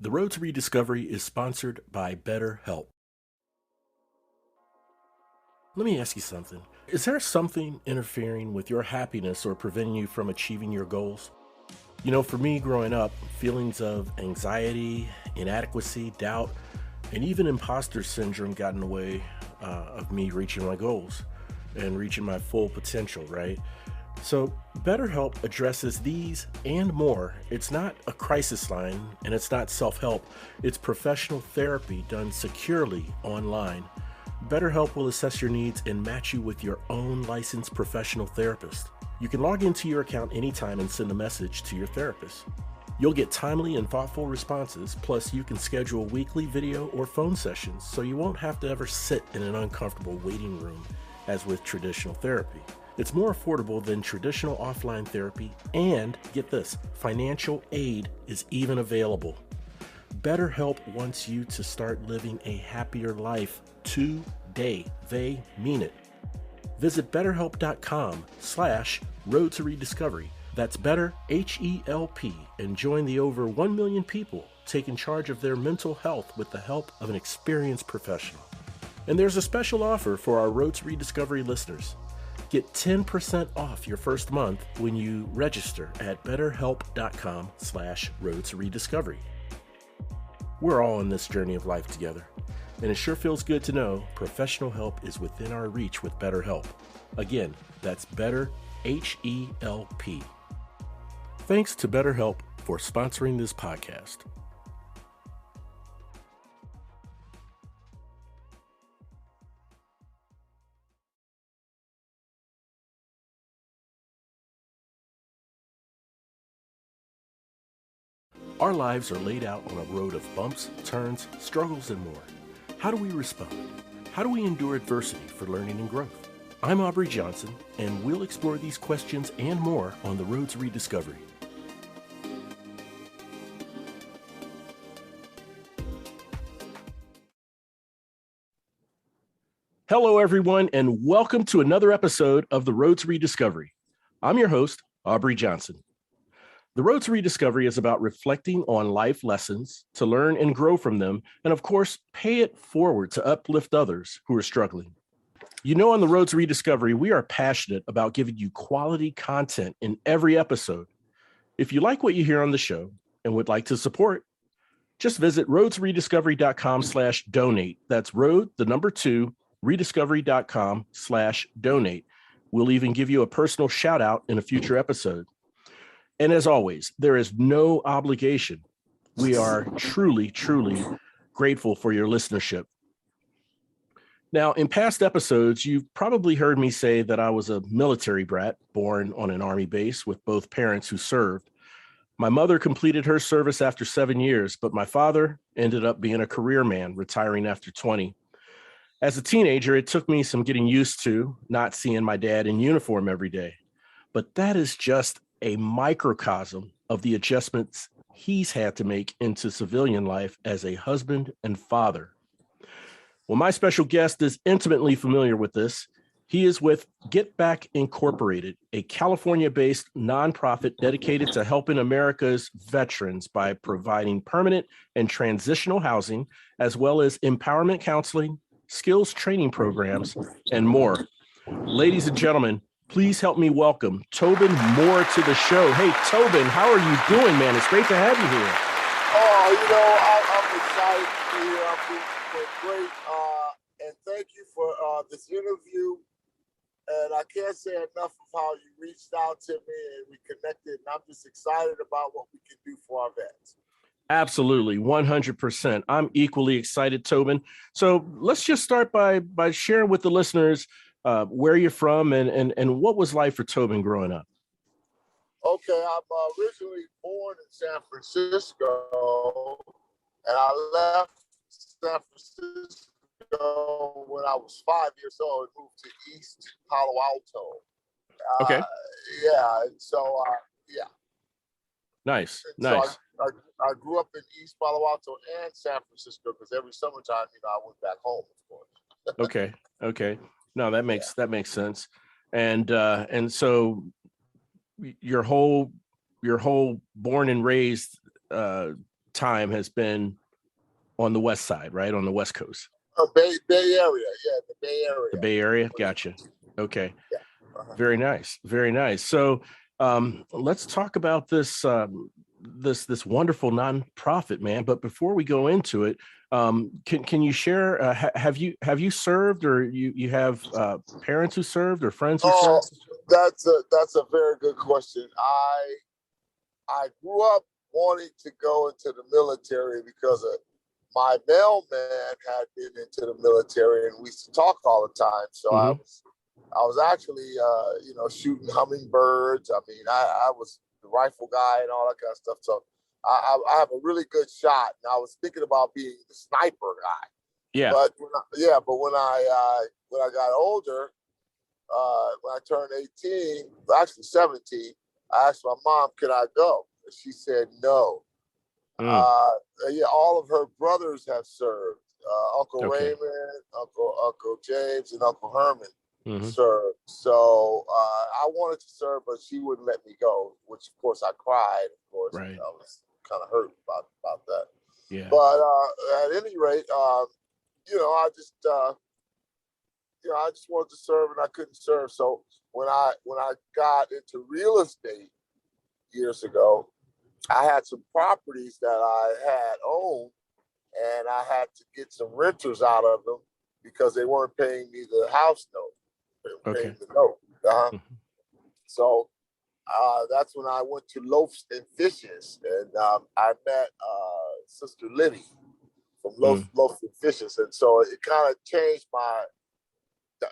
The Road to Rediscovery is sponsored by BetterHelp. Let me ask you something. Is there something interfering with your happiness or preventing you from achieving your goals? You know, for me growing up, feelings of anxiety, inadequacy, doubt, and even imposter syndrome got in the way of me reaching my goals and reaching my full potential, right? So, BetterHelp addresses these and more. It's not a crisis line and it's not self help, it's professional therapy done securely online. BetterHelp will assess your needs and match you with your own licensed professional therapist. You can log into your account anytime and send a message to your therapist. You'll get timely and thoughtful responses, plus you can schedule weekly video or phone sessions so you won't have to ever sit in an uncomfortable waiting room as with traditional therapy. It's more affordable than traditional offline therapy, and get this, financial aid is even available. BetterHelp wants you to start living a happier life today. They mean it. Visit betterhelp.com/road to rediscovery. That's better, H-E-L-P, and join the over 1 million people taking charge of their mental health with the help of an experienced professional. And there's a special offer for our Road to Rediscovery listeners. Get 10% off your first month when you register at betterhelp.com/road to rediscovery. We're all on this journey of life together, and it sure feels good to know professional help is within our reach with BetterHelp. Again, that's better, H-E-L-P. Thanks to BetterHelp for sponsoring this podcast. Our lives are laid out on a road of bumps, turns, struggles, and more. How do we respond? How do we endure adversity for learning and growth? I'm Aubrey Johnson, and we'll explore these questions and more on the Road to Rediscovery. Hello, everyone, and welcome to another episode of the Road to Rediscovery. I'm your host, Aubrey Johnson. The Road to Rediscovery is about reflecting on life lessons to learn and grow from them, and of course, pay it forward to uplift others who are struggling. You know, on the Road to Rediscovery, we are passionate about giving you quality content in every episode. If you like what you hear on the show and would like to support, just visit roadtorediscovery.com/donate. That's road, the number 2, rediscovery.com/donate. We'll even give you a personal shout out in a future episode. And as always, there is no obligation. We are truly, truly grateful for your listenership. Now, in past episodes, you've probably heard me say that I was a military brat born on an Army base with both parents who served. My mother completed her service after 7 years, but my father ended up being a career man, retiring after 20. As a teenager, it took me some getting used to not seeing my dad in uniform every day. But that is just a microcosm of the adjustments he's had to make into civilian life as a husband and father. Well, my special guest is intimately familiar with this. He is with Get Back Incorporated, a California-based nonprofit dedicated to helping America's veterans by providing permanent and transitional housing, as well as empowerment counseling, skills training programs, and more. Ladies and gentlemen, please help me welcome Tobin Moore to the show. Hey, Tobin, how are you doing, man? It's great to have you here. I'm excited to be here. I'm doing great. And thank you for this interview. And I can't say enough of how you reached out to me and we connected. And I'm just excited about what we can do for our vets. Absolutely, 100%. I'm equally excited, Tobin. So let's just start by sharing with the listeners where you're from and what was life for Tobin growing up. Okay, I'm originally born in San Francisco, and I left San Francisco when I was 5 years old and moved to East Palo Alto. Okay. Nice. So I grew up in East Palo Alto and San Francisco because every summertime, I went back home, of course. Okay. No, that makes sense. And so your whole born and raised time has been on the West Side, right? On the West Coast. Bay Area. Yeah, the Bay Area. The Bay Area. Gotcha. Okay. Yeah. Uh-huh. Very nice. Very nice. So let's talk about this this wonderful nonprofit, man. But before we go into it, can you share? Have you served, or you have parents who served, or friends who served? That's a very good question. I grew up wanting to go into the military because my mailman had been into the military, and we used to talk all the time. So I was actually shooting hummingbirds. I mean, I was the rifle guy and all that kind of stuff. So I have a really good shot, and I was thinking about being the sniper guy. Yeah. But when I got older, when I turned 18, actually 17, I asked my mom, "Can I go?" And she said no. All of her brothers have served. Uncle Raymond, Uncle James, and Uncle Herman served. So I wanted to serve, but she wouldn't let me go. Which, of course, I cried. Of course, right. I was kind of hurt about that. Yeah. But at any rate, I just wanted to serve, and I couldn't serve. So when I got into real estate years ago, I had some properties that I had owned, and I had to get some renters out of them because they weren't paying me the house note. They were paying the note. So that's when I went to Loaves and Fishes, and I met Sister Liddy from Loaves and Fishes, and so it kind of changed my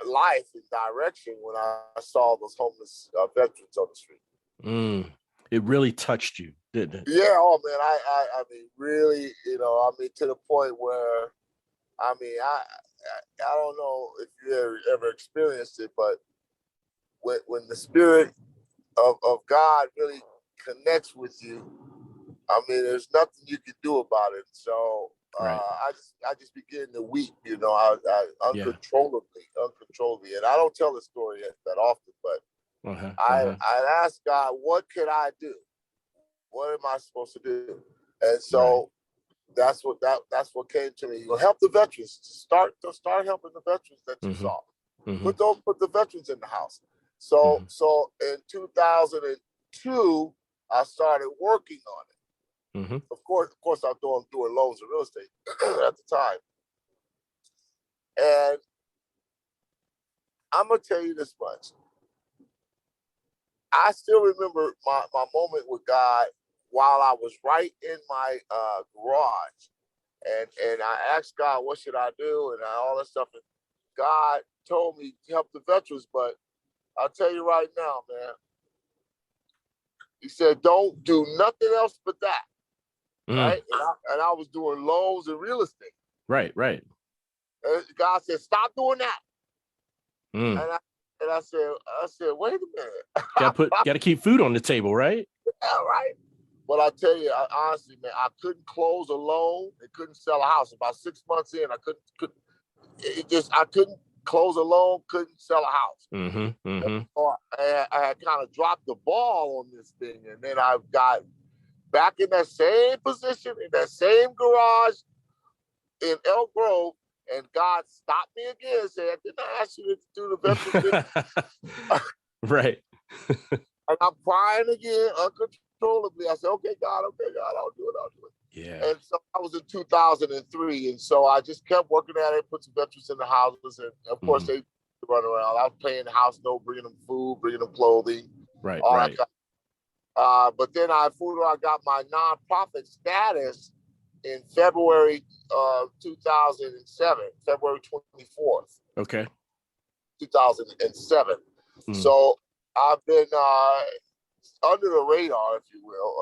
life and direction when I saw those homeless veterans on the street. It really touched you, didn't it? Yeah. Oh man, I mean, really, to the point where, I don't know if you ever experienced it, but when the spirit of God really connects with you, I mean, there's nothing you can do about it. So I just begin to weep, uncontrollably, and I don't tell the story that often, but I asked God, what can I do? What am I supposed to do? And so that's what came to me. Help the veterans. Start helping the veterans that you saw. Put the veterans in the house. So in 2002, I started working on it. Of course, I was doing loans of real estate at the time. And I'm gonna tell you this much. I still remember my moment with God while I was right in my garage, and I asked God, what should I do, and all that stuff. And God told me to help the veterans, but I'll tell you right now, man. He said, don't do nothing else but that. Right? And I was doing loans and real estate. Right. And God said, stop doing that. And I said, wait a minute. Gotta keep food on the table, right? Yeah, right. But I tell you, honestly, man, I couldn't close a loan and couldn't sell a house. About 6 months in, I couldn't close a loan, couldn't sell a house. So I had kind of dropped the ball on this thing, and then I got back in that same position, in that same garage in Elk Grove, and God stopped me again and said, didn't I ask you to do the veteran thing? Right. And I'm crying again, uncontrollably. I said, okay, God, I'll do it. Yeah. And so that was in 2003. And so I just kept working at it, put some veterans in the houses. And of course, they run around. I was paying the house note, bringing them food, bringing them clothing. Right. That kind of, but then I got my nonprofit status in February 2007, February 24th. Okay. 2007. So I've been under the radar, if you will,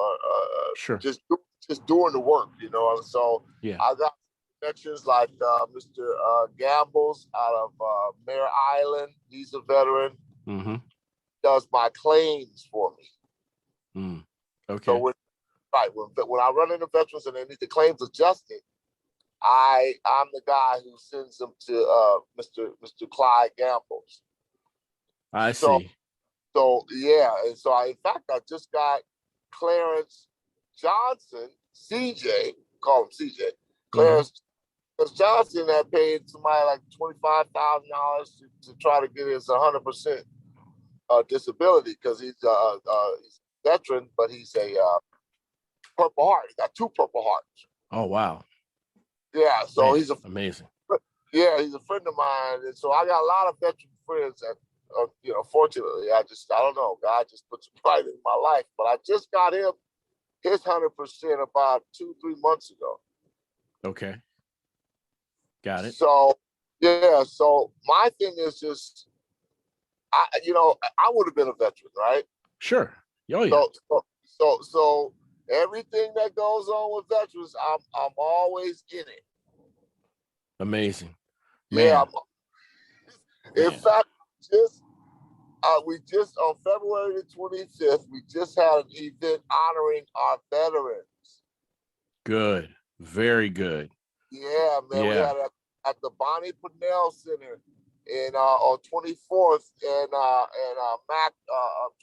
sure, just doing the work, So I got connections like Mr. Gambles out of Mare Island. He's a veteran. Does my claims for me. Okay. So when I run into veterans and they need the claims adjusted, I'm the guy who sends them to Mr. Clyde Gambles. I see. So yeah, and so I just got Clarence Johnson CJ, call him CJ, Mm-hmm. Clarence Johnson had paid somebody like $25,000 to try to get his 100% disability because he's a veteran, but he's a Purple Heart. He got 2 Purple Hearts. Oh, wow. Yeah, so Man, he's amazing. Yeah, he's a friend of mine, and so I got a lot of veteran friends that, fortunately, I don't know, God just put some pride in my life. But I just got him his 100% about 2-3 months ago. Okay, got it. So yeah, so my thing is just, I would have been a veteran, right? Sure. Oh, yeah. So everything that goes on with veterans, I'm always in it. Amazing. Yeah. Man. In fact, we just on February the 25th, we just had an event honoring our veterans. Good. Very good. Yeah, man. Yeah. We had it at the Bonnie Purnell Center on 24th and Mac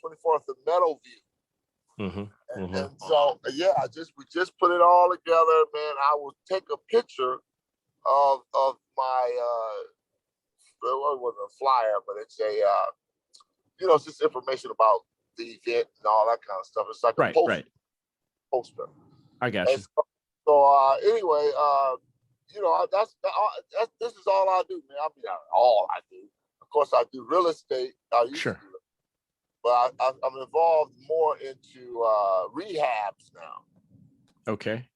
24th and Meadowview. Mm-hmm. And so yeah, we just put it all together, man. I will take a picture of my it wasn't a flyer, but it's a it's just information about the event and all that kind of stuff. It's like a poster. I got you. So anyway, this is all I do, man. I mean, all I do. Of course, I do real estate. I used to do it, but I'm involved more into rehabs now. Okay.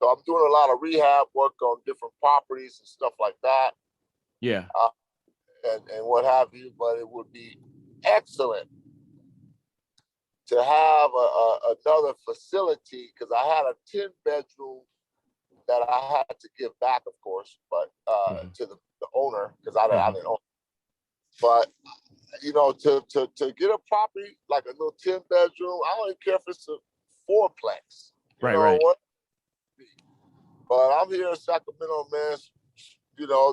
So I'm doing a lot of rehab work on different properties and stuff like that. Yeah. And what have you. But it would be excellent to have another facility, because I had a 10-bedroom that I had to give back, of course, but to the owner, because I didn't own it. But to get a property like a little 10-bedroom, I don't even care if it's a 4-plex. You know what? But I'm here in Sacramento, man.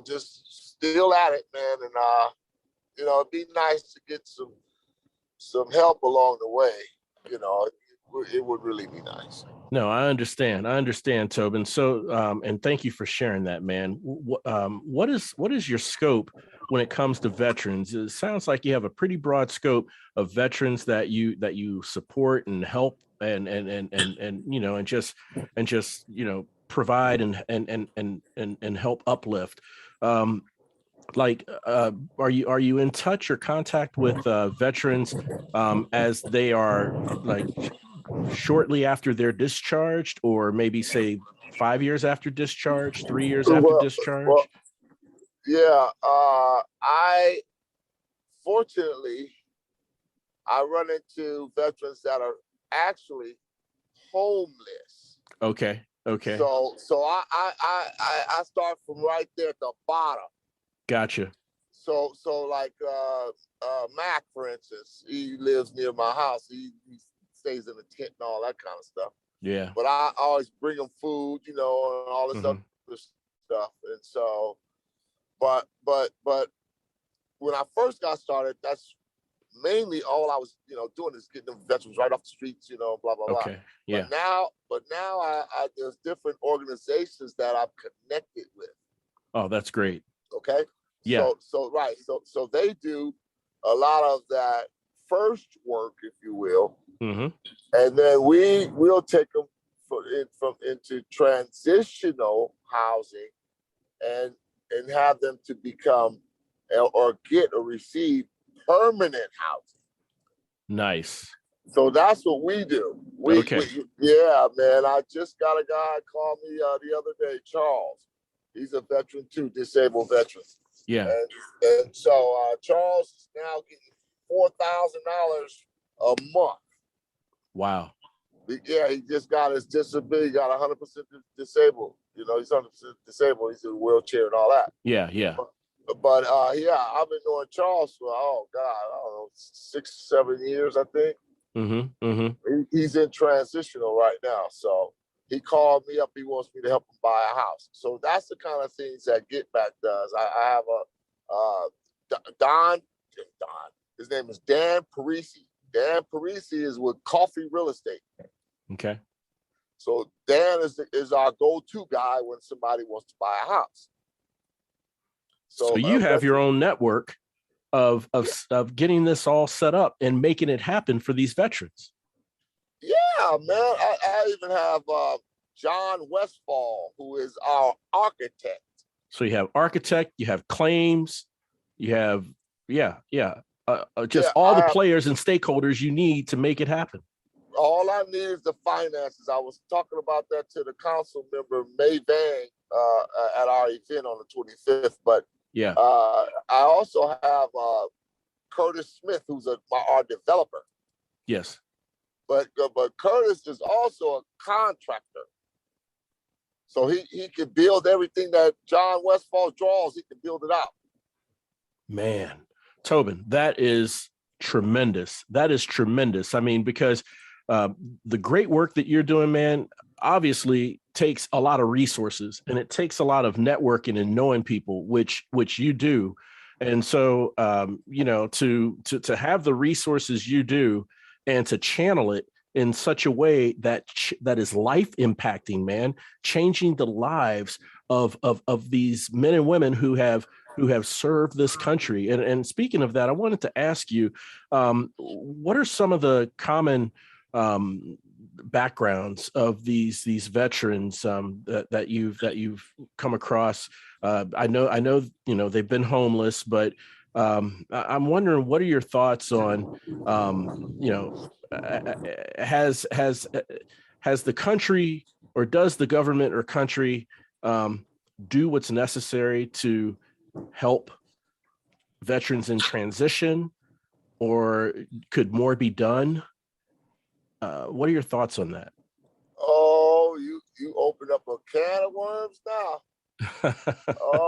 Just still at it, man, and it'd be nice to get some help along the way. It would really be nice. No, I understand, Tobin. So, and thank you for sharing that, man. What is your scope when it comes to veterans? It sounds like you have a pretty broad scope of veterans that you support and help and just provide and help uplift. Are you in touch or contact with veterans as they are like shortly after they're discharged, or maybe say 5 years after discharge, 3 years after discharge? Yeah. Fortunately, I run into veterans that are actually homeless. Okay. So I start from right there at the bottom. Gotcha. So like Mac, for instance, he lives near my house. He stays in a tent and all that kind of stuff. Yeah. But I always bring him food, and all this other stuff. And so, but when I first got started, that's mainly all I was, doing is getting them veterans right off the streets, blah blah blah. Okay. Yeah. But now I there's different organizations that I'm connected with. Oh, that's great. Okay. Yeah. So they do a lot of that first work, if you will, and then we'll take them into transitional housing and have them to become or get or receive permanent housing. Nice. So that's what we do. Yeah, man. I just got a guy call me the other day, Charles. He's a veteran too, disabled veteran. Yeah. And so Charles is now getting $4,000 a month. Wow. Yeah, he just got his disability, got 100% disabled. He's 100% disabled. He's in a wheelchair and all that. Yeah. But I've been knowing Charles for, I don't know, 6-7 years, I think. He's in transitional right now. So he called me up. He wants me to help him buy a house. So that's the kind of things that Get Back does. I have Don. His name is Dan Parisi. Dan Parisi is with Coffee Real Estate. Okay. So Dan is our go-to guy when somebody wants to buy a house. So you have your own network of getting this all set up and making it happen for these veterans. Yeah, man. I even have John Westfall, who is our architect. So you have architect, you have claims, you have all the players and stakeholders you need to make it happen. All I need is the finances. I was talking about that to the council member May Vang at our event on the 25th. But yeah, I also have Curtis Smith, who's our developer. Yes. But Curtis is also a contractor. So he can build everything that John Westfall draws. He can build it out. Man, Tobin, that is tremendous. That is tremendous. I mean, because the great work that you're doing, man, obviously takes a lot of resources, and it takes a lot of networking and knowing people, which you do. And so, to have the resources you do and to channel it in such a way that is life impacting, man, changing the lives of these men and women who have served this country. And speaking of that, I wanted to ask you, what are some of the common backgrounds of these veterans that you've come across? I know they've been homeless, but I'm wondering, what are your thoughts on has the country, or does the government or country do what's necessary to help veterans in transition, or could more be done? What are your thoughts on that? Oh, you open up a can of worms now.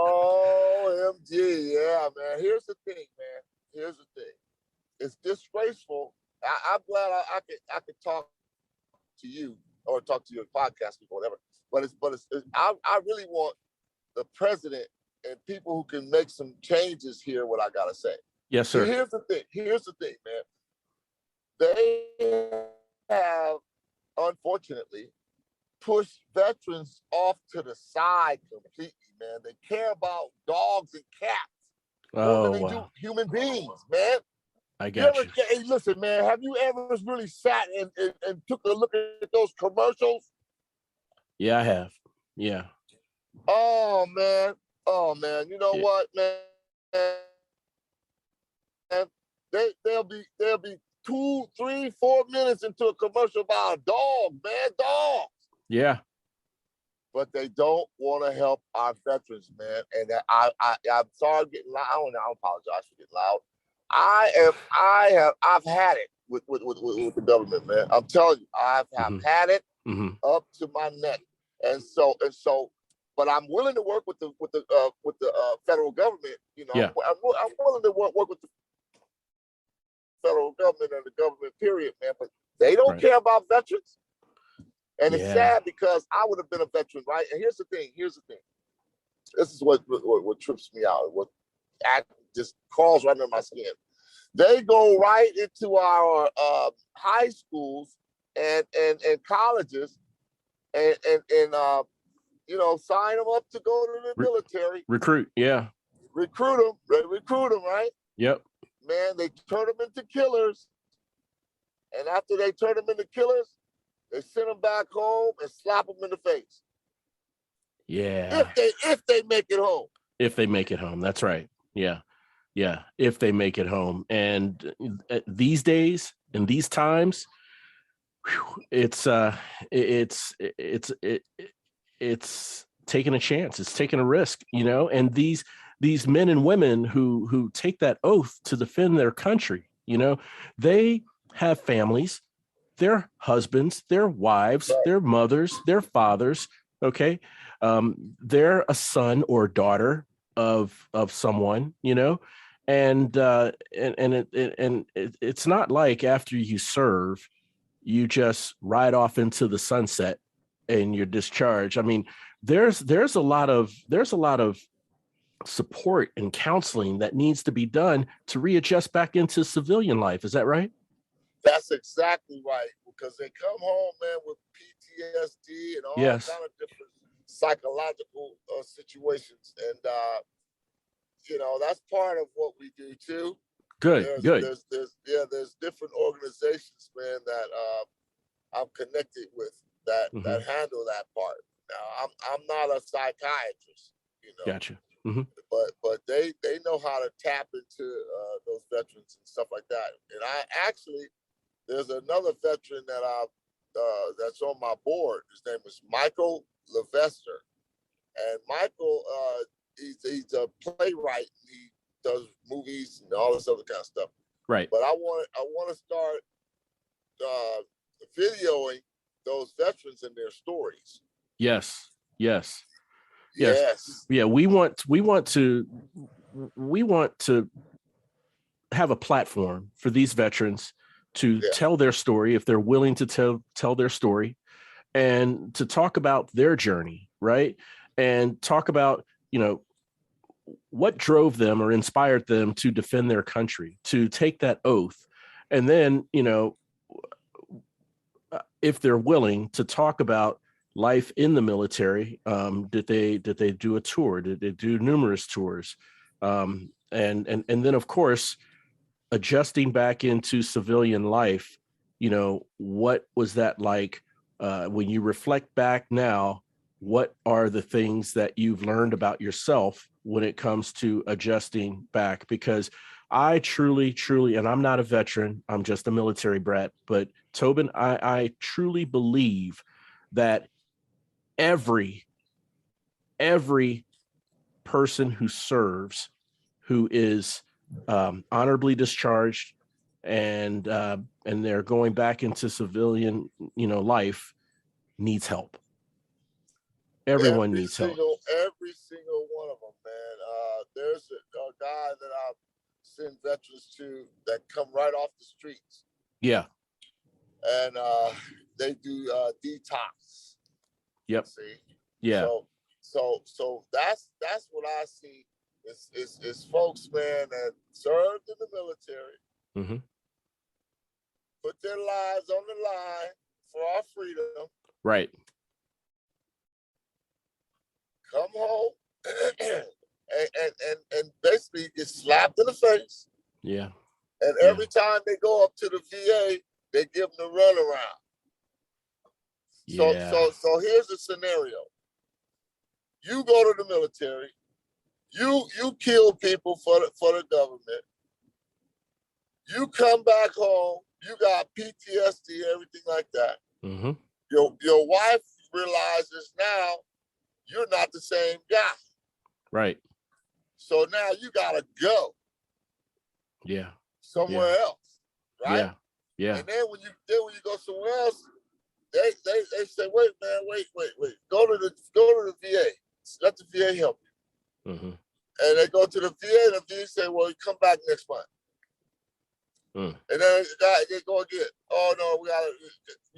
OMG, yeah, man. Here's the thing, man. Here's the thing. It's disgraceful. I'm glad I could talk to you or talk to your podcast people, whatever. But I really want the president and people who can make some changes hear what I gotta say. Yes, sir. Here's the thing, man. They have, unfortunately, pushed veterans off to the side completely, man. They care about dogs and cats more than they do human beings, man. I got you. Hey, listen, man, have you ever really sat and took a look at those commercials? Yeah, I have. Yeah. Oh man. You know what, man? They'll be 2, 3, 4 minutes into a commercial about a dog, man. Dogs. Yeah. But they don't want to help our veterans, man. And I'm sorry I'm getting loud. I apologize for getting loud. I've had it with the government, man. I'm telling you, I've had it up to my neck. And so, but I'm willing to work with the federal government. You know, yeah. I'm willing to work with the federal government and the government, period, man. But they don't care about veterans. And it's sad, because I would have been a veteran, right? And here's the thing. This is what trips me out. What just crawls right under my skin. They go right into our high schools and colleges and sign them up to go to the military. Recruit, yeah. Recruit them, right? Yep. Man, they turn them into killers. And after they turn them into killers, they send them back home and slap them in the face. Yeah. If they make it home. If they make it home, that's right. Yeah. Yeah. If they make it home. And these days, in these times, it's taking a chance. It's taking a risk, and these men and women who take that oath to defend their country, they have families, their husbands, their wives, their mothers, their fathers. Okay. They're a son or daughter of someone, and it's not like after you serve, you just ride off into the sunset and you're discharged. I mean, there's a lot of support and counseling that needs to be done to readjust back into civilian life. Is that right? That's exactly right. Because they come home, man, with PTSD and all Yes. kind of different psychological situations. And that's part of what we do too. Good. There's Good. there's different organizations, man, that I'm connected with that handle that part. Now I'm not a psychiatrist, Gotcha. Mm-hmm. but they know how to tap into those veterans and stuff like that. And there's another veteran that that's on my board. His name is Michael Levester, and Michael he's a playwright. He does movies and all this other kind of stuff. Right. But I want to start videoing those veterans and their stories. Yes. Yes. Yes. Yeah. We want to have a platform for these veterans to tell their story if they're willing to tell their story, and to talk about their journey, right? And talk about, what drove them or inspired them to defend their country, to take that oath. And then, if they're willing to talk about life in the military, did they do a tour? Did they do numerous tours? And then, of course, adjusting back into civilian life, what was that like? When you reflect back now, what are the things that you've learned about yourself when it comes to adjusting back? Because I truly, and I'm not a veteran, I'm just a military brat, but Tobin, I truly believe that every person who serves, who is honorably discharged, and they're going back into civilian, life, needs help. Everyone needs help. Every single one of them, man. There's a guy that I send veterans to that come right off the streets. Yeah. And they do detox. Yep. See. Yeah. So that's what I see is folks, man, that served in the military, put their lives on the line for our freedom. Right. Come home and basically get slapped in the face. Yeah. And every time they go up to the VA, they give them the runaround. Yeah. So here's the scenario. You go to the military, you kill people for the government. You come back home, you got PTSD, everything like that. Mm-hmm. Your wife realizes now you're not the same guy. Right. So now you gotta go. Yeah. Somewhere else. Right? Yeah. Yeah. And then when you go somewhere else, they say, wait. Go to the VA. Let the VA help you. Mm-hmm. And they go to the VA, and the VA say, well, you come back next month. And then they go again. Oh no, we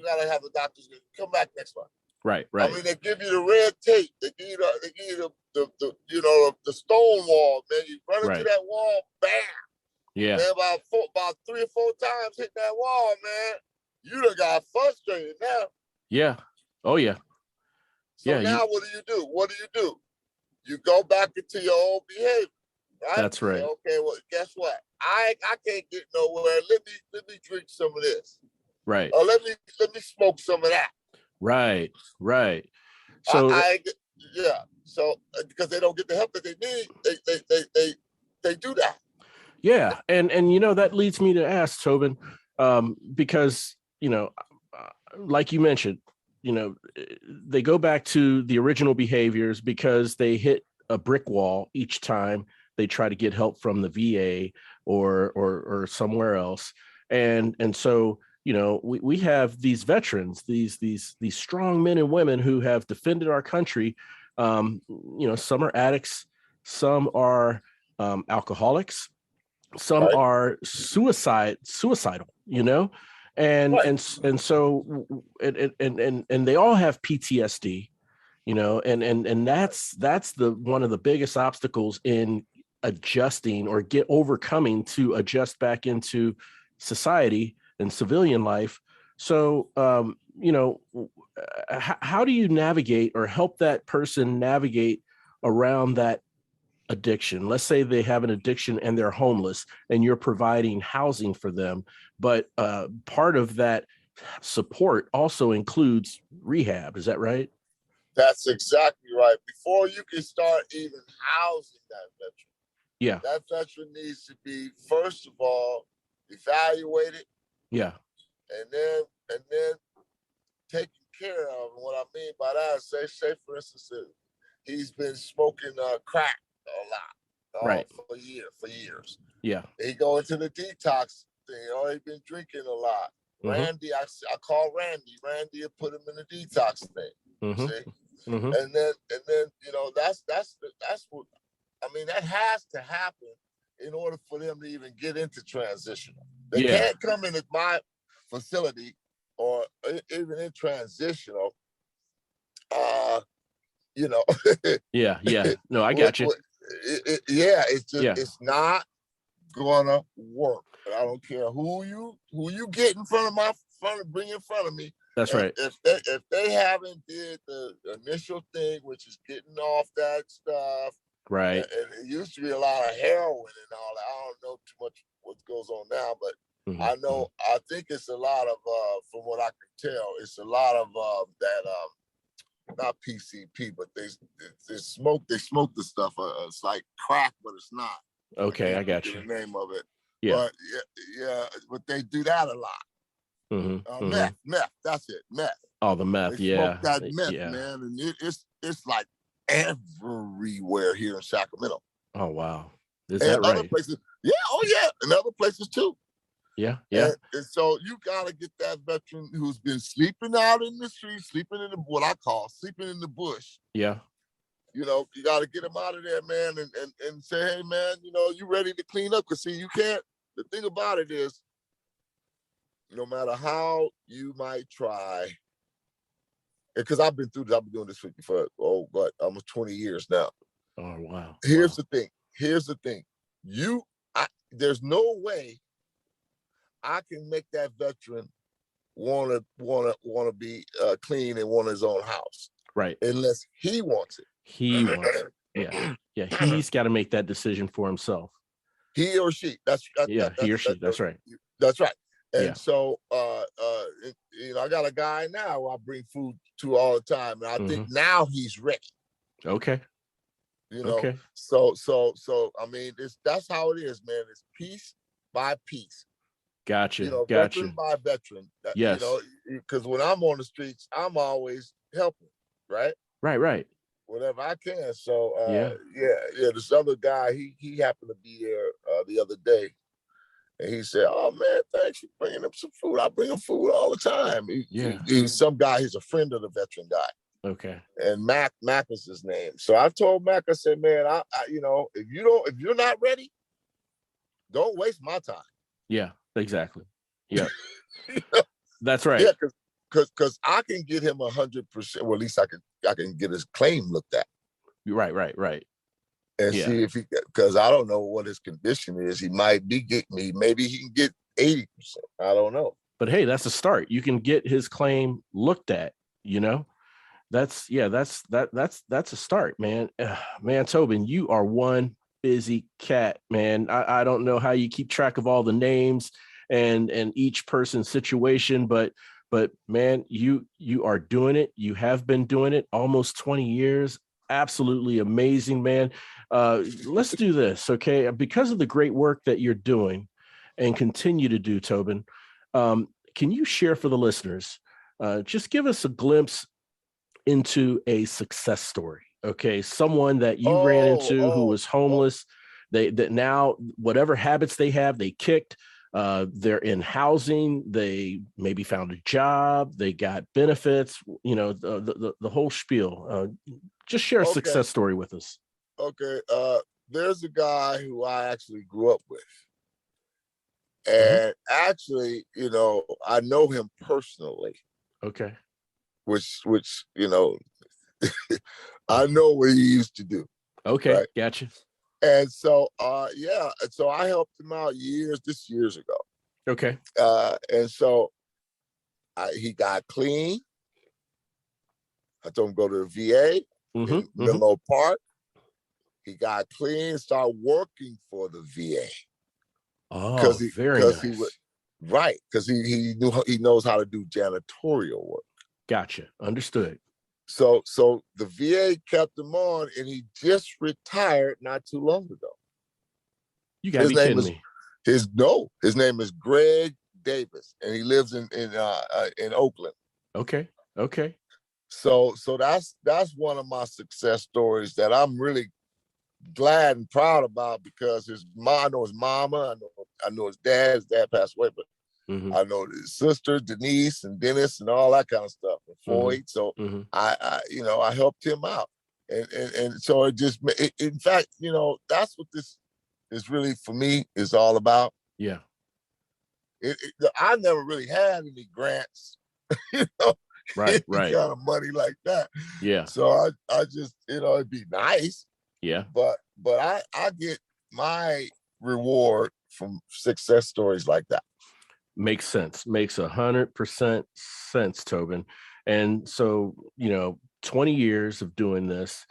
gotta have the doctors come back next month. Right. I mean, they give you the red tape. They give you the stone wall, man. You run into that wall, bam. Yeah. Man, about 3 or 4 times hitting that wall, man. You done got frustrated now. Yeah. Oh yeah. So now what do? You go back into your old behavior, right? That's right. Say, okay, well, guess what? I can't get nowhere. Let me drink some of this. Right. Or let me smoke some of that. Right. So So because they don't get the help that they need, they do that. Yeah, and that leads me to ask Tobin, because like you mentioned, they go back to the original behaviors because they hit a brick wall each time they try to get help from the VA or somewhere else, and so we have these veterans, these strong men and women who have defended our country. Some are addicts, some are alcoholics. Some are suicidal, and so they all have PTSD, and that's the one of the biggest obstacles in adjusting or overcoming to adjust back into society and civilian life. So, how do you navigate or help that person navigate around that addiction? Let's say they have an addiction and they're homeless and you're providing housing for them, but part of that support also includes rehab. Is that right? That's exactly right. Before you can start even housing that veteran, Yeah. that veteran needs to be, first of all, evaluated, Yeah. and then taken care of. And what I mean by that is, say for instance, he's been smoking crack a lot, Right. for years. Yeah. He go into the detox thing. He been drinking a lot. Mm-hmm. Randy, I call Randy. Randy will put him in the detox thing. Mm-hmm. See, Mm-hmm. and then that's what I mean. That has to happen in order for them to even get into transitional. They can't come into my facility or even in transitional. Yeah. No, I got you. It's just it's not gonna work. I don't care who you get in front of bring in front of me. That's right. If they haven't did the initial thing, which is getting off that stuff, right? And it used to be a lot of heroin and all that. I don't know too much what goes on now, but I know I think it's a lot of from what I can tell, it's a lot of that not PCP, but they smoke the stuff. It's like crack, but it's not. Okay, I got you. The name of it. Yeah. But they do that a lot. Meth. That's it. Meth. Oh, the meth. They smoke that meth, man, and it's like everywhere here in Sacramento. Oh wow, is that other right? Places, yeah. Oh yeah, and other places too. Yeah. And so you gotta get that veteran who's been sleeping out in the street, sleeping in what I call sleeping in the bush. Yeah. You got to get them out of there, man, and say, hey, man, you ready to clean up? Because, see, you can't. The thing about it is, no matter how you might try, because I've been through this, I've been doing this for almost 20 years now. Oh, wow. Here's the thing. There's no way I can make that veteran wanna be clean and want his own house. Right. Unless he wants it. He wants it. Yeah. He's got to make that decision for himself. He or she. He or she. That's right. That's right. And so, I got a guy now who I bring food to all the time, and I think now he's ready. Okay. Okay. So I mean, that's how it is, man. It's piece by piece. Gotcha. Veteran by veteran. Yes. Because when I'm on the streets, I'm always helping. Right. Right. Whatever I can. So this other guy, he happened to be there the other day, and he said, "Oh man, thanks for bringing him some food. I bring him food all the time." He's some guy. He's a friend of the veteran guy. Okay. And Mac is his name. So I told Mac, I said, "Man, I if you're not ready, don't waste my time." Yeah. Exactly. Yeah. That's right. Yeah, because I can get him 100%. Well, at least I can get his claim looked at. Right. And see if because I don't know what his condition is. He might be getting me. Maybe he can get 80%. I don't know. But hey, that's a start. You can get his claim looked at. That's a start, man. Man, Tobin, you are one busy cat, man. I don't know how you keep track of all the names and each person's situation, but man, you are doing it. You have been doing it almost 20 years. Absolutely amazing, man. Let's do this, okay? Because of the great work that you're doing and continue to do, Tobin, can you share for the listeners, just give us a glimpse into a success story, okay? Someone that you ran into who was homeless, that now whatever habits they have, they kicked. They're in housing, they maybe found a job, they got benefits, the whole spiel. Just share a success story with us. Okay. There's a guy who I actually grew up with. And actually, I know him personally. Okay. Which I know what he used to do. Okay, right? Gotcha. And so, so I helped him out years ago. Okay. And so he got clean. I told him to go to the VA in Menlo Park. He got clean, started working for the VA. Oh, very nice. Because he knows how to do janitorial work. Gotcha. Understood. So the VA kept him on, and he just retired not too long ago. You gotta be kidding me. His name is Greg Davis, and he lives in Oakland. Okay. So that's one of my success stories that I'm really glad and proud about, because I know his mama, I know his dad. His dad passed away, but I know his sister Denise and Dennis and all that kind of stuff, and Floyd. So I helped him out, and so in fact, that's what this is really for me is all about. Yeah. I never really had any grants, right, kind of money like that. Yeah. So I just, it'd be nice. Yeah. But I get my reward from success stories like that. Makes sense. Makes 100% sense, Tobin. And so, 20 years of doing this,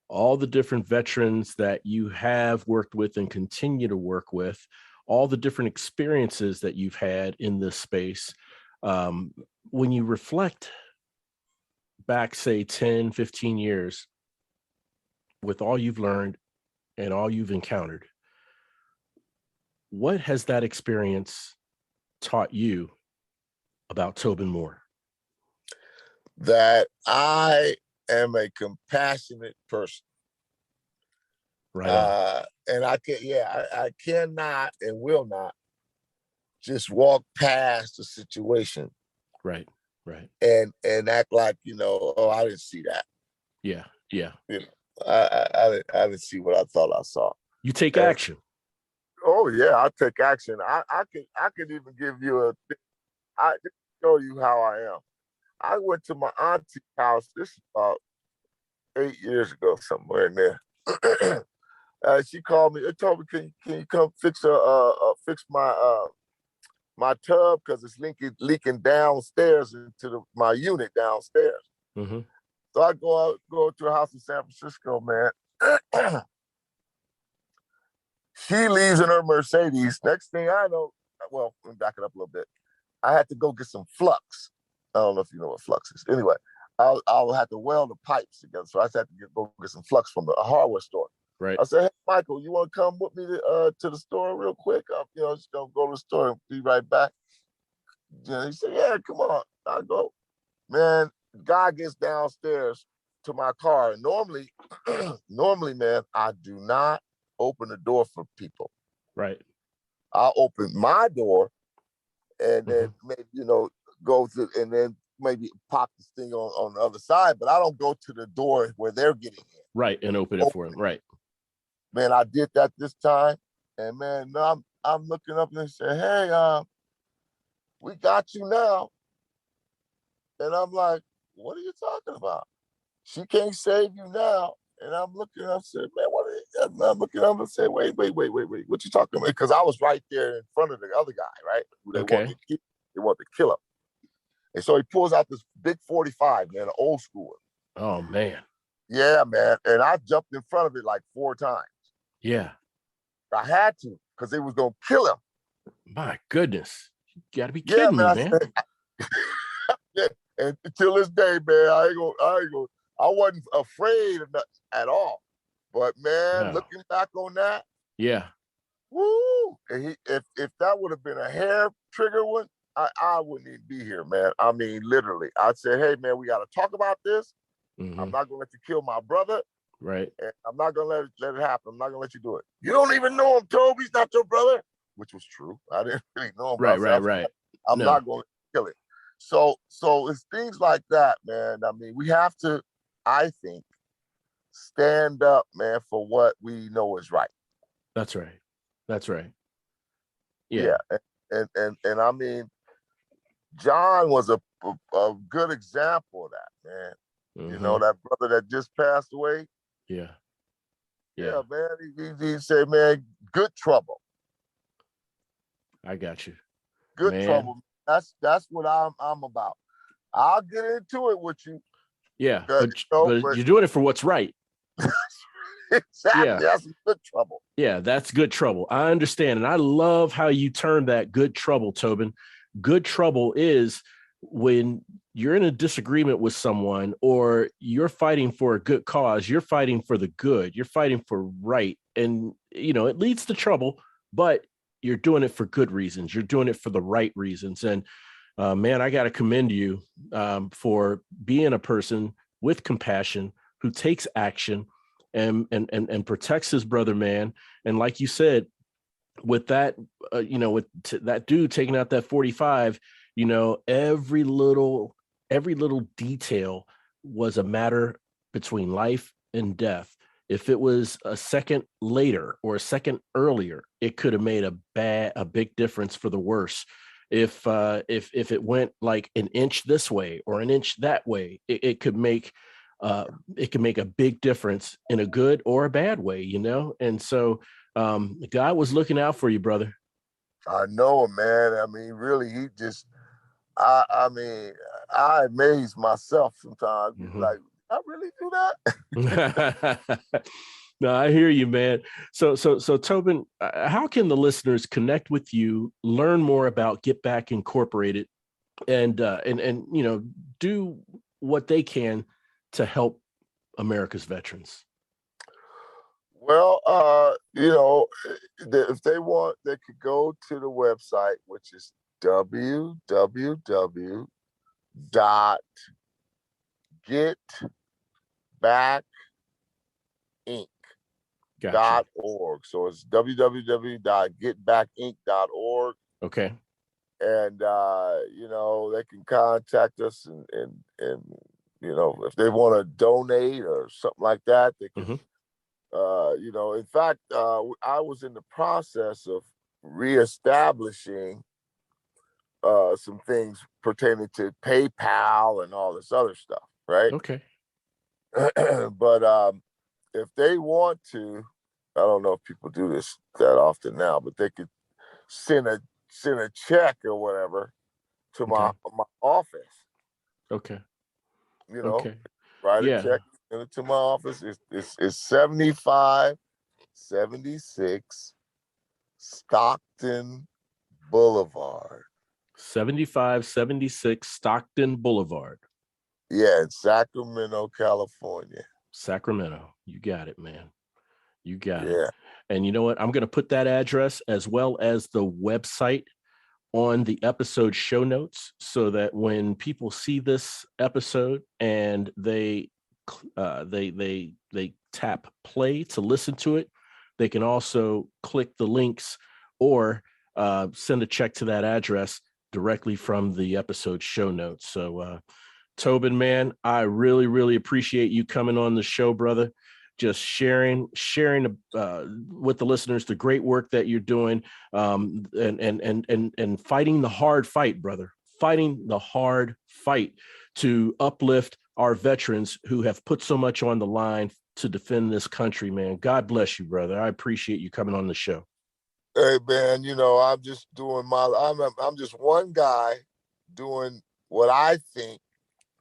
all the different veterans that you have worked with and continue to work with, all the different experiences that you've had in this space. When you reflect back, say 10, 15 years, with all you've learned and all you've encountered, what has that experience taught you about Tobin Moore? That I am a compassionate person. Right. And I cannot and will not just walk past the situation. Right. And act like, I didn't see that. Yeah. I didn't see what I thought I saw. You take action. Oh yeah, I take action. I could even give you I show you how I am. I went to my auntie's house. This is about 8 years ago, somewhere in there. She called me and told me, "Can you come fix fix my tub, because it's leaking downstairs into my unit downstairs." So I go to her house in San Francisco, man. She leaves in her Mercedes. Next thing I know, well, let me back it up a little bit. I had to go get some flux. I don't know if you know what flux is. Anyway, I'll have to weld the pipes together. So I had to go get some flux from a hardware store. Right. I said, "Hey, Michael, you want to come with me to the store real quick? Just gonna go to the store and be right back." He said, "Yeah, come on." I go. Man, guy gets downstairs to my car. And normally, man, I do not open the door for people. Right. I'll open my door and then maybe, go through and then maybe pop this thing on the other side, but I don't go to the door where they're getting in. Right, and open it for them. Right. Man, I did that this time. And man, I'm looking up and they say, "Hey, we got you now." And I'm like, "What are you talking about? She can't save you now." And I'm looking up and said, "Man, what are you?" I'm looking up and say, wait, what you talking about? Because I was right there in front of the other guy, right? Who they wanted to kill him. And so he pulls out this big 45, man, an old school one. Oh man. Yeah, man. And I jumped in front of it like 4 times. Yeah. I had to, because they was gonna kill him. My goodness. You gotta be kidding me, man. Yeah. And until this day, man, I wasn't afraid of nothing at all. But man, looking back on that, yeah, woo! And if that would have been a hair trigger one, I wouldn't even be here, man. I mean, literally, I'd say, "Hey, man, we got to talk about this. I'm not gonna let you kill my brother. Right. And I'm not gonna let it happen. I'm not gonna let you do it. You don't even know him, Toby. He's not your brother," which was true. I didn't really know him. Right. I'm not gonna kill it. So it's things like that, man. I mean, we have to, I think, stand up, man, for what we know is right. That's right. Yeah. And I mean, John was a good example of that, man. That brother that just passed away. Yeah, man. He said, "Man, good trouble." I got you. Good trouble. That's what I'm about. I'll get into it with you, Yeah, You but know, but but you're doing it for what's right. Yeah. exactly, that's good trouble. Yeah, that's good trouble. I understand. And I love how you term that good trouble, Tobin. Good trouble is when you're in a disagreement with someone or you're fighting for a good cause, you're fighting for the good, you're fighting for right. And, it leads to trouble, but you're doing it for good reasons. You're doing it for the right reasons. And man, I got to commend you for being a person with compassion who takes action and protects his brother, man. And like you said, with that, that dude taking out that 45, every little detail was a matter between life and death. If it was a second later or a second earlier, it could have made a big difference for the worse. If it went like an inch this way or an inch that way, it could make a big difference in a good or a bad way, And so God was looking out for you, brother. I know, man. I mean, really, he just, I mean, I amaze myself sometimes. Mm-hmm. Like, I really do that? No, I hear you, man. So Tobin, how can the listeners connect with you, learn more about Get Back Incorporated, and do what they can to help America's veterans? Well, if they want, they could go to the website, which is www.getbackinc.org. Gotcha. So it's www.getbackinc.org. Okay. And they can contact us and if they want to donate or something like that, they can. Mm-hmm. In fact, I was in the process of reestablishing some things pertaining to PayPal and all this other stuff, right? Okay. But if they want to, I don't know if people do this that often now, but they could send a check or whatever to my office. Okay. You know, Okay. write a Yeah. check, send it to my office. It's 7576 Stockton Boulevard. 7576 Stockton Boulevard. Yeah, in Sacramento, California. Sacramento. You got it, man. You got it. Yeah. And you know what? I'm going to put that address as well as the website on the episode show notes so that when people see this episode and they tap play to listen to it, they can also click the links or send a check to that address directly from the episode show notes. So Tobin, man, I really, really appreciate you coming on the show, brother. Just sharing with the listeners the great work that you're doing, and fighting the hard fight, brother. Fighting the hard fight to uplift our veterans who have put so much on the line to defend this country, man. God bless you, brother. I appreciate you coming on the show. Hey, man, I'm just doing I'm just one guy doing what I think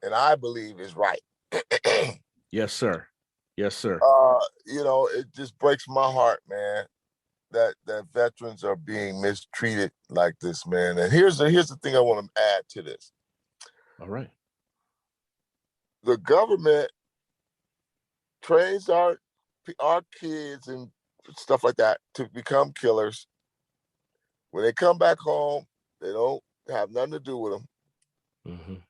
and I believe is right. Yes, sir. Yes, sir. It just breaks my heart, man, that veterans are being mistreated like this, man. And here's the thing I want to add to this. All right. The government trains our kids and stuff like that to become killers. When they come back home, they don't have nothing to do with them. Mm-hmm.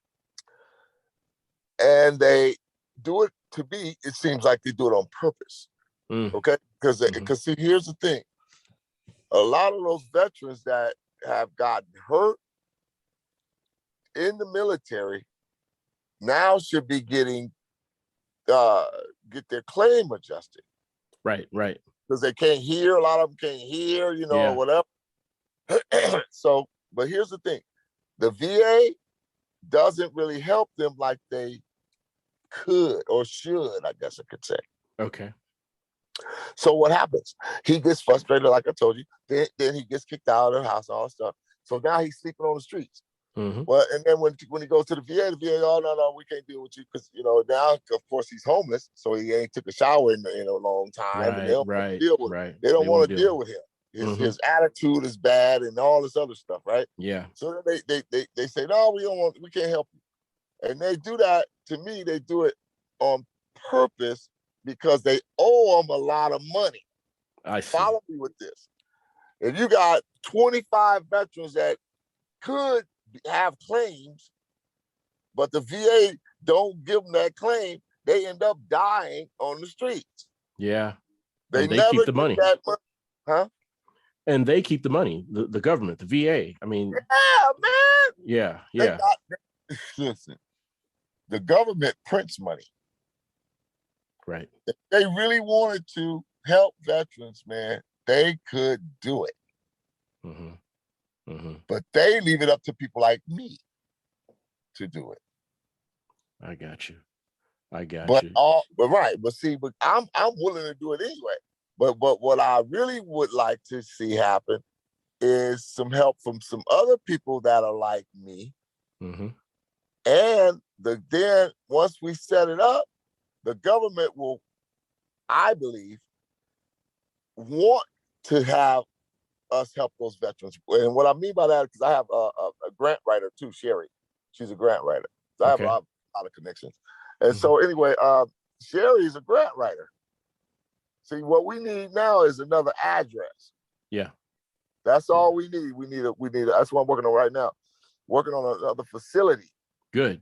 And they do it it seems like they do it on purpose. Okay? Because see, here's the thing. A lot of those veterans that have gotten hurt in the military now should be getting get their claim adjusted. Right. Because they can't hear, a lot of them can't hear, or whatever. So, but here's the thing. The VA doesn't really help them like they could or should, I guess I could say. Okay. So what happens? He gets frustrated, like I told you. Then he gets kicked out of the house, all that stuff. So now he's sleeping on the streets. Mm-hmm. Well, and then when he goes to the VA, oh no, we can't deal with you because now of course he's homeless, so he ain't took a shower in a long time, and they Right, don't want to right, deal with right. they don't They won't want to deal. deal with him. Mm-hmm. His attitude is bad and all this other stuff, right? Yeah. So they say, no, we can't help you, and they do that. To me, they do it on purpose because they owe him a lot of money. I see. Follow me with this. If you got 25 veterans that could have claims, but the VA don't give them that claim, they end up dying on the streets. Yeah. They And they keep never the get money. that money. Huh? And they keep the money, the government, the VA. I mean, yeah, man. Yeah. Listen, the government prints money. Right. If they really wanted to help veterans, man, they could do it. Mm-hmm. Mm-hmm. But they leave it up to people like me to do it. I got you. But I'm willing to do it anyway. But what I really would like to see happen is some help from some other people that are like me. Mm-hmm. And then once we set it up, the government will, I believe, want to have us help those veterans. And what I mean by that, because I have a grant writer too, Sherry. She's a grant writer. So I have a lot of connections. And so anyway, Sherry is a grant writer. See, what we need now is another address. Yeah. That's all we need. That's what I'm working on right now. Working on another facility. Good.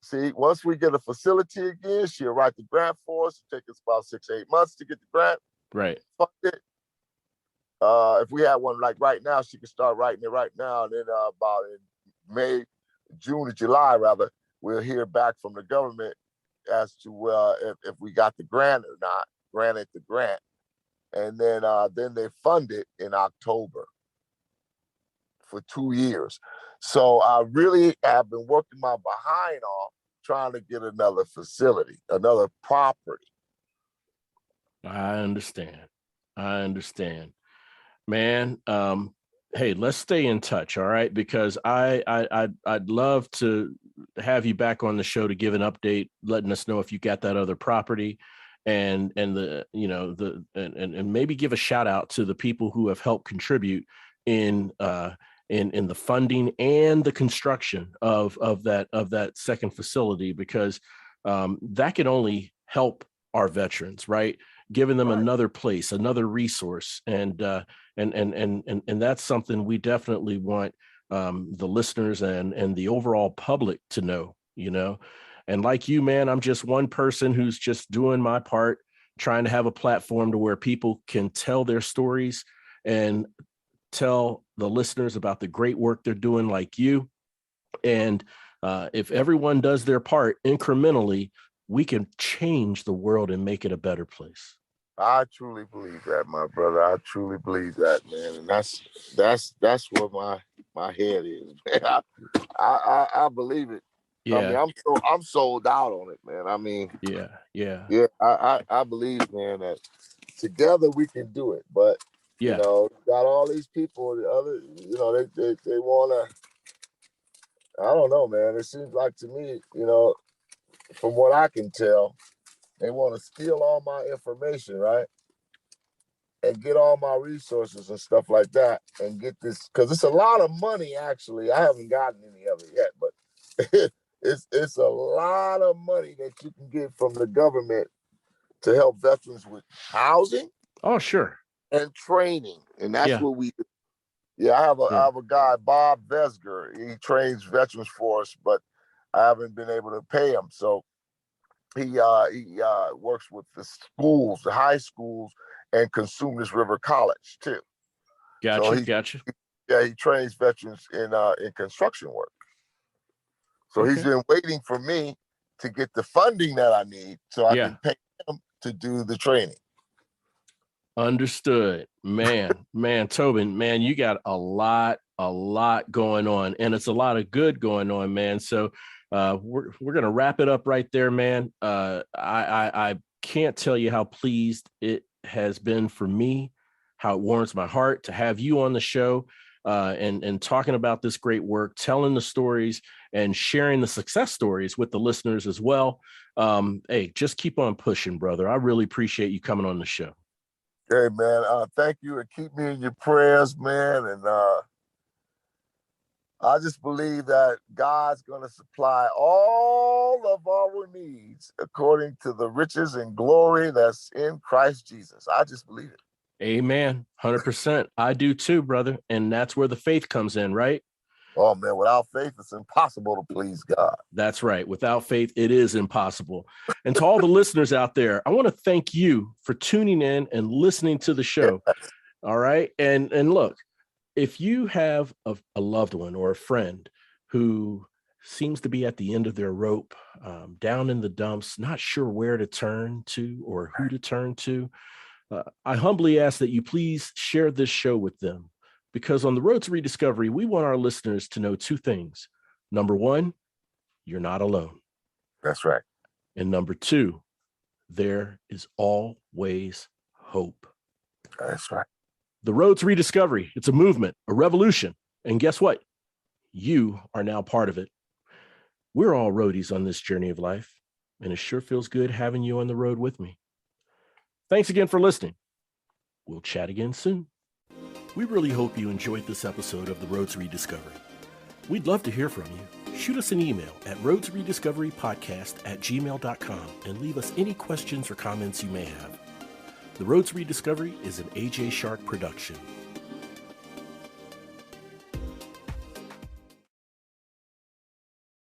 See, once we get a facility again, she'll write the grant for us. It'll take us about 6 to 8 months to get the grant. Right. Fund it. If we had one like right now, she could start writing it right now. And then about in May, June or July, rather, we'll hear back from the government as to if we got the grant or not, granted the grant. And then they fund it in October for 2 years. So I really have been working my behind off trying to get another facility, another property. I understand. Man, hey, let's stay in touch, all right? Because I'd love to have you back on the show to give an update, letting us know if you got that other property, and maybe give a shout out to the people who have helped contribute in the funding and the construction of that second facility, because that can only help our veterans, right? Giving them another place, another resource, and that's something we definitely want the listeners and the overall public to know. And like you, man, I'm just one person who's just doing my part, trying to have a platform to where people can tell their stories and tell the listeners about the great work they're doing, like you. And if everyone does their part incrementally, we can change the world and make it a better place. I truly believe that, my brother. I truly believe that, man. And that's where my head is, man. I believe it. Yeah. I mean, I'm sold out on it, man. I mean, yeah. I believe, man, that together we can do it. But got all these people, the other, they wanna. I don't know, man. It seems like to me, from what I can tell, they want to steal all my information, right? And get all my resources and stuff like that, and get this, because it's a lot of money. Actually, I haven't gotten any of it yet, but it's a lot of money that you can get from the government to help veterans with housing. Oh, sure. And training, and that's what we do. Yeah, I have a guy, Bob Vesger. He trains veterans for us, but I haven't been able to pay him. So he works with the schools, the high schools, and Consumers River College too. Gotcha. He trains veterans in construction work. So he's been waiting for me to get the funding that I need so I can pay him to do the training. Understood, man, Tobin, man, you got a lot going on, and it's a lot of good going on, man. So we're going to wrap it up right there, man. I can't tell you how pleased it has been for me, how it warms my heart to have you on the show. and talking about this great work, telling the stories and sharing the success stories with the listeners as well. Hey, just keep on pushing, brother. I really appreciate you coming on the show. Hey, man, thank you, and keep me in your prayers, man. And I just believe that God's going to supply all of our needs according to the riches and glory that's in Christ Jesus. I just believe it. Amen. 100%. I do too, brother. And that's where the faith comes in, right? Oh, man, without faith, it's impossible to please God. That's right. Without faith, it is impossible. And to all the listeners out there, I want to thank you for tuning in and listening to the show. All right. And look, if you have a loved one or a friend who seems to be at the end of their rope, down in the dumps, not sure where to turn to or who to turn to, I humbly ask that you please share this show with them, because on the road to rediscovery, we want our listeners to know two things. Number one, you're not alone. That's right. And number two, there is always hope. That's right. The road to rediscovery, it's a movement, a revolution. And guess what? You are now part of it. We're all roadies on this journey of life, and it sure feels good having you on the road with me. Thanks again for listening. We'll chat again soon. We really hope you enjoyed this episode of The Road to Rediscovery. We'd love to hear from you. Shoot us an email at roadtorediscoverypodcast@gmail.com and leave us any questions or comments you may have. The Road to Rediscovery is an AJ Shark production.